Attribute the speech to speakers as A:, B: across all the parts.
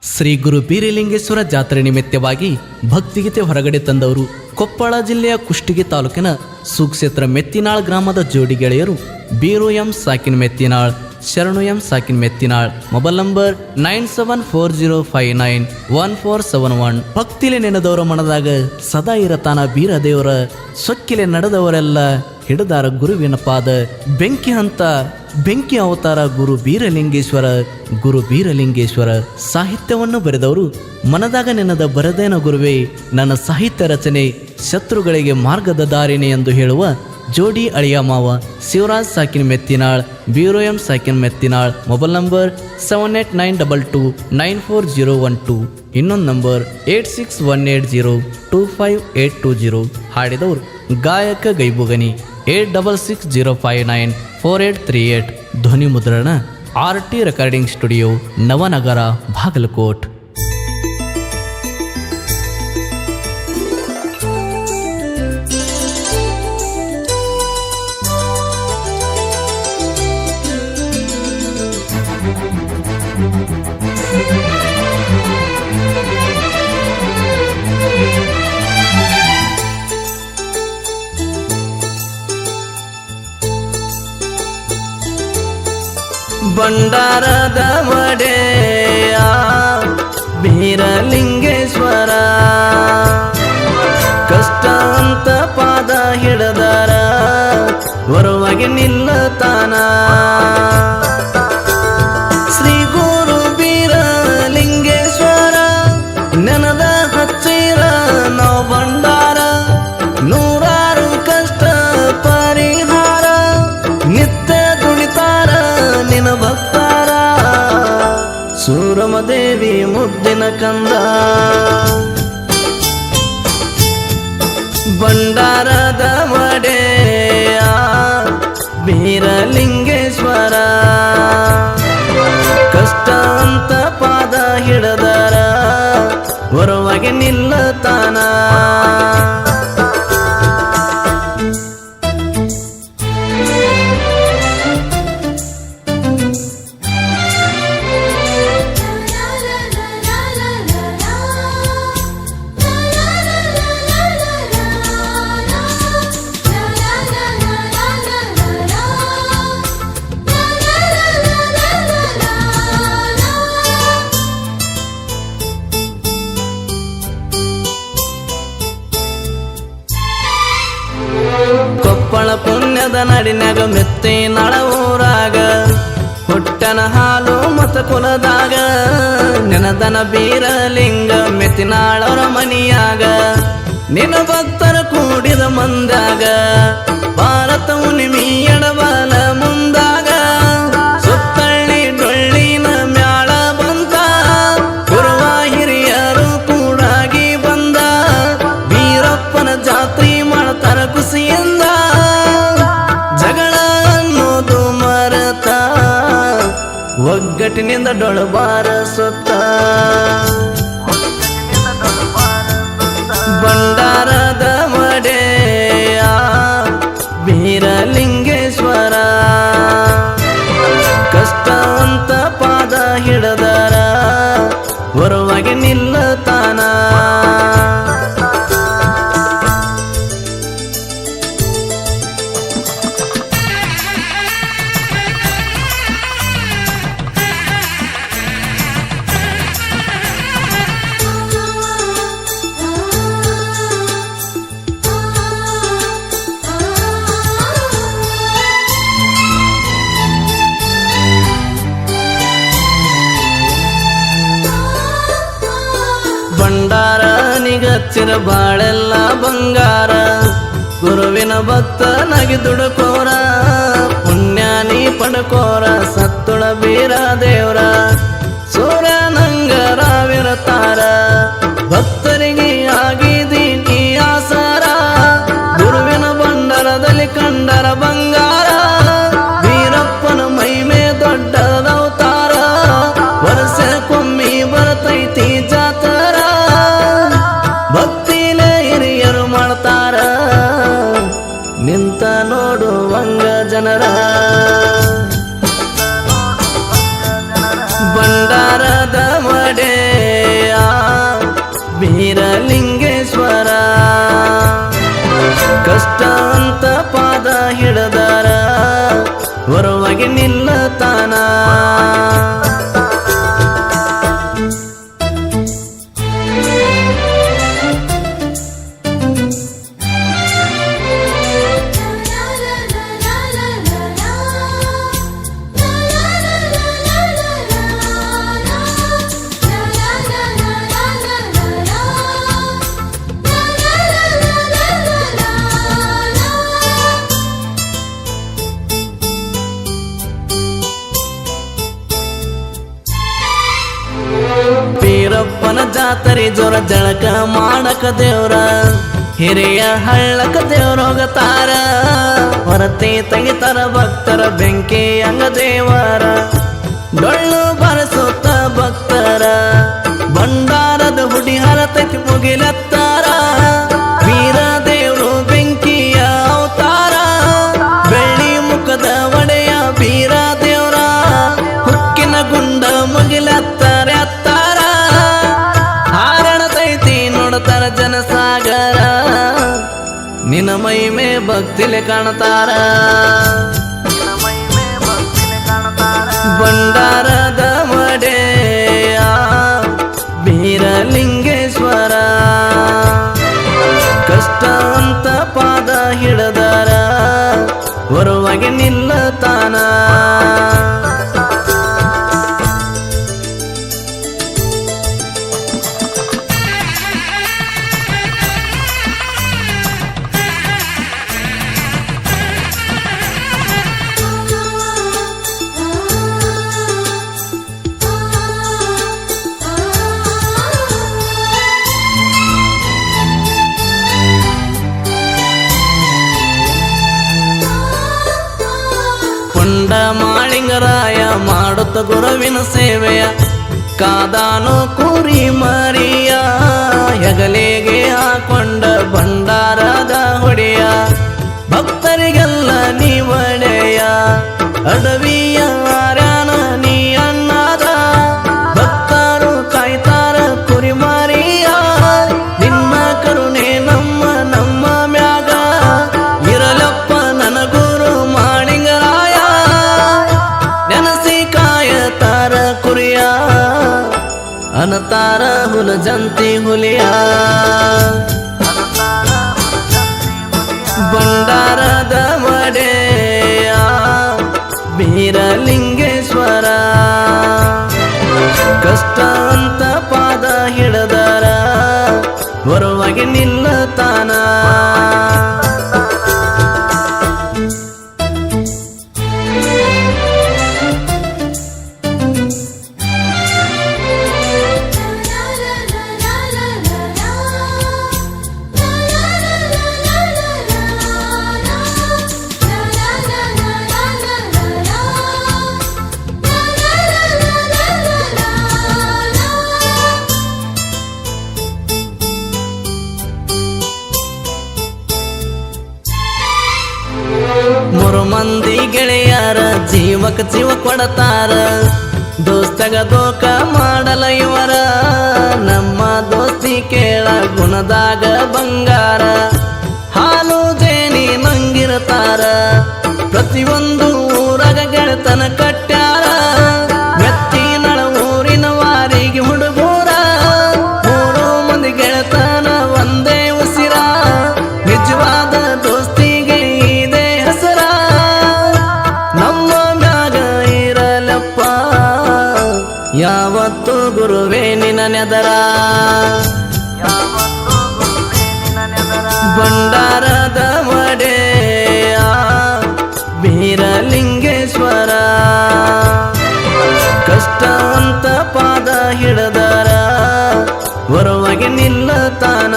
A: ಶ್ರೀ ಗುರು ಬೀರಲಿಂಗೇಶ್ವರ ಜಾತ್ರೆ ನಿಮಿತ್ತವಾಗಿ ಭಕ್ತಿಗೀತೆ ಹೊರಗಡೆ ತಂದವರು ಕೊಪ್ಪಳ ಜಿಲ್ಲೆಯ ಕುಷ್ಟಗಿ ತಾಲೂಕಿನ ಸುಕ್ಷೇತ್ರ ಮೆತ್ತಿನಾಳ್ ಗ್ರಾಮದ ಜೋಡಿ ಗೆಳೆಯರು ಬೀರು ಎಂ ಸಾಕಿನ್ ಮೆತ್ತಿನಾಳ್, ಶರಣು ಎಂ ಸಾಕಿನ್ ಮೆತ್ತಿನಾಳ್. Mobile number 9740591471. ಭಕ್ತಿಲೆ ನೆನೆದವರ ಮನದಾಗ ಸದಾ ಇರತಾನ ಬೀರ ದೇವರ, ಸೊಕ್ಕಿಲೆ ನಡೆದವರೆಲ್ಲ ಹಿಡಿದಾರ ಗುರುವಿನ ಪಾದ. ಬೆಂಕಿ ಹಂತ ಬೆಂಕಿ ಅವತಾರ ಗುರು ಬೀರಲಿಂಗೇಶ್ವರ, ಗುರು ಬೀರಲಿಂಗೇಶ್ವರ. ಸಾಹಿತ್ಯವನ್ನು ಬರೆದವರು ಮನದಾಗ ನೆನದ ಬರದೇನ ಗುರುವೇ ನನ್ನ ಸಾಹಿತ್ಯ ರಚನೆ, ಶತ್ರುಗಳಿಗೆ ಮಾರ್ಗದ ದಾರಿನೇ ಎಂದು ಹೇಳುವ ಜೋಡಿ ಅಳಿಯ ಮಾವ ಶಿವರಾಜ್ ಸಾಕಿನ್ ಮೆತ್ತಿನಾಳ್, ಬೀರೋ ಎಂ ಸಾಕಿನ್ ಮೆತ್ತಿನಾಳ್. Mobile number 7892294012. ಇನ್ನೊಂದು ನಂಬರ್ 8618025820. ಹಾಡಿದವರು ಗಾಯಕ ಗೈಬುಗನಿ 8660594838. ಧ್ವನಿ ಮುದ್ರಣ RT recording studio, Navanagar, Bagalkot.
B: ಭಂಡಾರದ ಒಡೆಯ ಬೀರಲಿಂಗೇಶ್ವರ, ಕಷ್ಟ ಅಂತ ಪಾದ ಹಿಡದಾರ ಹೊರವಾಗಿ ನಿಲ್ಲತಾನ. ಶ್ರೀ ಗುರು ಬೀರಲಿಂಗೇಶ್ವರ ನೆನದ ಹಚ್ಚಿರ ನಾವು ಭಂಡಾರ, ನೂರಾರು ಕಷ್ಟ ಪರಿಹಾರ ನಿತ್ಯ ದುಡಿತಾರ ನಿನ ಭಕ್ತಾರ. ಸೂರಮದೇವಿ ಮುದ್ದಿನ ಕಂದ ಭಂಡಾರದ ಒಡೆಯ ಬೀರಲಿಂಗೇಶ್ವರ, ಕಷ್ಟ ಅಂತ ಪಾದ ಹಿಡದಾರ ಹೊರವಾಗಿ ನಿಲ್ಲತಾನ. ಕೊಪ್ಪಳ ಪುಣ್ಯದ ನಡಿನ್ಯಾಗ ಮೆತ್ತಿನಾಳ ಊರಾಗ ಹುಟ್ಟನ ಹಾಲು ಮತ ಕುಲದಾಗ ನೆನದನ ಬೀರಲಿಂಗ ಮೆತ್ತಿನಾಳವರ ಮನಿಯಾಗ. ನಿನ್ನ ಭಕ್ತರ ಕೂಡಿದ ಮಂದಾಗ ಭಾರತ ಹುಣ್ಣಿಮೆ ಎಡಬಲ ಮುಂದಾಗ ಸುತ್ತಳ್ಳಿ ಡೊಳ್ಳಿನ ಮ್ಯಾಳ ಬಂತ ಗುರುವ ಹಿರಿಯರು ಕೂಡಾಗಿ ಬಂದ. ಬೀರಪ್ಪನ ಜಾತ್ರೆ ಮಾಡ್ತಾರ ಖುಷಿಯಿಂದ, ಜಗಳ ಅನ್ನೋದು ಮರತ ಒಗ್ಗಟ್ಟಿನಿಂದ ಡೊಳಬಾರ ಸುತ್ತ. ಭಂಡಾರದ ಒಡೆಯ ಬೀರಲಿಂಗೇಶ್ವರ, ಕಷ್ಟ ಅಂತ ಪಾದ ಹಿಡದಾರ ಹೊರವಾಗಿ ನಿಲ್ಲತಾನ. ಭಂಡಾರ ನಿಗಚ್ಚಿರ ಬಾಳೆಲ್ಲ ಬಂಗಾರ, ಗುರುವಿನ ಭಕ್ತನಾಗಿ ದುಡುಕೋರ, ಪುಣ್ಯಾನಿ ಪಡ್ಕೋರ ಸತ್ತುಳ ಬೀರ ದೇವ್ರ. ಸೂರ್ಯನಂಗರಾವಿರತಾರ ಭಕ್ತರಿಗೆ ಆಗಿದಿ ನೀ ಆಸಾರ, ಗುರುವಿನ ಭಂಡಾರದಲ್ಲಿ ಕಂಡರ ಬಂಗಾರ. ವೀರಪ್ಪನ ಮೈಮೆ ದೊಡ್ಡದವತಾರ, ವರ್ಷಕ್ಕೊಮ್ಮೆ ಬರ್ತೈತಿ ಜಾತರ. ಭಕ್ತಿಲೆ ಹಿರಿಯರು ಮಾಡ್ತಾರ ನಿಂತ ನೋಡುವಂಗ ಜನರ. ಭಂಡಾರದ ಒಡೆ ಜಾತರಿ ಜೋರ ಜಳಕ ಮಾಡಕ ದೇವ್ರ ಹಿರಿಯ ಹಳ್ಳಕ ದೇವ್ರ ಹೋಗತಾರ ಹೊರತಿ ತೆಗಿತಾರ ಭಕ್ತರ ಬೆಂಕಿ ಹಂಗ ದೇವರ ಡೊಳ್ಳು ಬರಸುತ್ತ ಭಕ್ತರ ಭಂಡಾರದ ಹುಡಿ ಹರತೈತಿ ಮುಗಿಲತ್ತಾರ ವೀರ ದೇವ್ರು ಬೆಂಕಿಯ ಅವತಾರ ಬೆಳ್ಳಿ ಮುಖದ ಒಡೆಯ ವೀರ ದೇವ್ರ ಹುಕ್ಕಿನ ಗುಂಡ ಮುಗಿಲತ್ತಾರೆ ಅತ್ತಾರ ಹಾರಣತೈತಿ ನೋಡ್ತಾರ ಜನಸಾಗರ ನಿನ್ನ ಮೈಮೆ ಭಕ್ತಿಲೆ ಕಾಣ್ತಾರ ಭಂಡಾರದ ಒಡೆಯ ಬೀರಲಿಂಗೇಶ್ವರ ಕಷ್ಟ ಅಂತ ಪಾದ ಹಿಡದಾರ ಹೊರವಾಗಿ ನಿಲ್ಲತಾನ ಕೊಂಡ ಮಾಳಿಂಗರಾಯ ಮಾಡುತ್ತ ಗುರುವಿನ ಸೇವೆಯ ಕಾದಾನು ಕುರಿ ಮರಿಯ ಹೆಗಲಿಗೆ ಹಾಕೊಂಡ ಭಂಡಾರದ ಹೊಡೆಯ ಭಕ್ತರಿಗೆಲ್ಲ ನೀವಡೆಯ ಅಡವಿಯ ಆರ್ಯಾನ ನೀ ಅನ್ನದ ಭಕ್ತರು ಕಾಯ್ತಾರ ಕುರಿ ಮರಿಯ ನಿನ್ನ ಕರುಣೆ ನಮ್ಮ ಮ್ಯಾಗ ಇರಲಪ್ಪ ನನ್ನ ಗುರು ಮಾಳಿಂಗರಾಯ ನೆನಸಿ ಕಾಯತಾರ ಕುರಿಯ ಅನತಾರ ಹುಲ ಜಂತಿ ಹುಲಿಯ ಭಂಡಾರದ ಒಡೆಯ ಬೀರಲಿಂಗೇಶ್ವರ ಕಷ್ಟ ಅಂತ ಪಾದ ಹಿಡದಾರ ಹೊರವಾಗಿ ನಿಲ್ಲತಾನ ಮೂರು ಮಂದಿ ಗೆಳೆಯರ ಜೀವಕ ಜೀವ ಕೊಡತಾರ ದೋಸ್ತಗ ದೋಖ ಮಾಡಲ ಇವರ ನಮ್ಮ ದೋಸ್ತಿ ಕೇಳ ಗುಣದಾಗ ಬಂಗಾರ ಹಾಲು ಜೇನಿ ನಂಗಿರತಾರ ಪ್ರತಿಯೊಂದು ಊರಗ ಗೆಳತನ ಕಟ್ಟ್ಯಾರ ಮೆತ್ತಿನಳ ಊರಿನ ವಾರಿಗೆ ಹುಡುಗೂರ ಮೂರು ಮಂದಿ ಗೆಳತನ ಒಂದೇ ಉಸಿರ ನಿಜವಾದ ದೋಸ್ತಿಗೆ ಇದೆ ಹೆಸರ ನಮ್ಮ ಮ್ಯಾಗ ಇರಲಪ್ಪ ಯಾವತ್ತು ಗುರುವೇ ನಿನ್ನ ನೆದರ ಭಂಡಾರದ ಒಡೆಯ ಬೀರಲಿಂಗೇಶ್ವರ ಕಷ್ಟ ಅಂತ ಪಾದ ಹಿಡದಾರ ಹೊರವಾಗಿ ನಿಲ್ಲತಾನ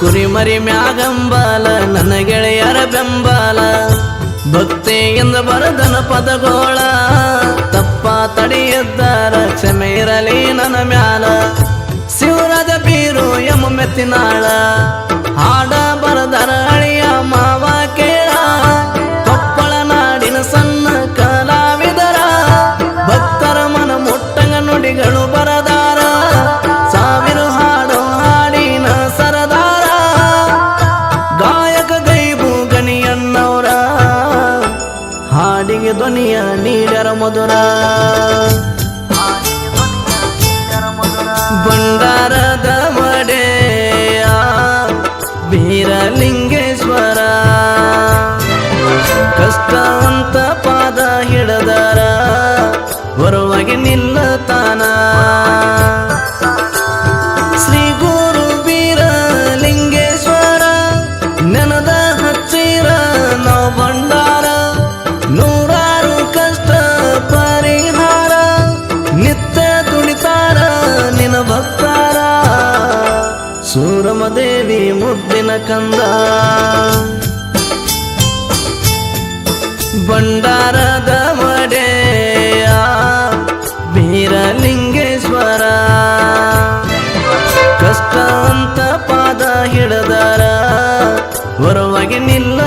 B: ಕುರಿಮರಿ ಮ್ಯಾಗಂಬಾಲ ನನ್ನ ಗೆಳೆಯರ ಬೆಂಬಲ ಭಕ್ತಿಯಿಂದ ಬರದನ ಪದಗೋಳ ತಪ್ಪ ತಡೆಯದ್ದಾರ ಕ್ಷಮೆ ಇರಲಿ ನನ್ನ ಮ್ಯಾಲ ಶಿವರಾಜ ಬೀರು ಎಮ್ಮ ಮೆತ್ತಿನಾಳ ಹಾಡ ಬರದರ ಅಳಿಯ ಮಾವ ಕೇಳ ಕೊಪ್ಪಳ ನಾಡಿನ ಸಣ್ಣ ಕಲಾವಿದರ ಭಕ್ತರ ಮನ ಮುಟ್ಟಂಗ ನುಡಿಗಳು ಬರದಾರ ಸಾವಿರ ಹಾಡು ಹಾಡಿನ ಸರದಾರ ಗಾಯಕ ಗೈಬು ಗಣಿಯನ್ನವರ ಹಾಡಿಗೆ ಧ್ವನಿಯ ನೀಡರ ಮಧುರ ಭಂಡಾರದ ಒಡೆ ಕಂದ ಭಂಡಾರದ ಒಡೆಯ ಬೀರಲಿಂಗೇಶ್ವರ ಕಷ್ಟ ಅಂತ ಪಾದ ಹಿಡದಾರ ಹೊರವಾಗಿ ನಿಲ್ಲ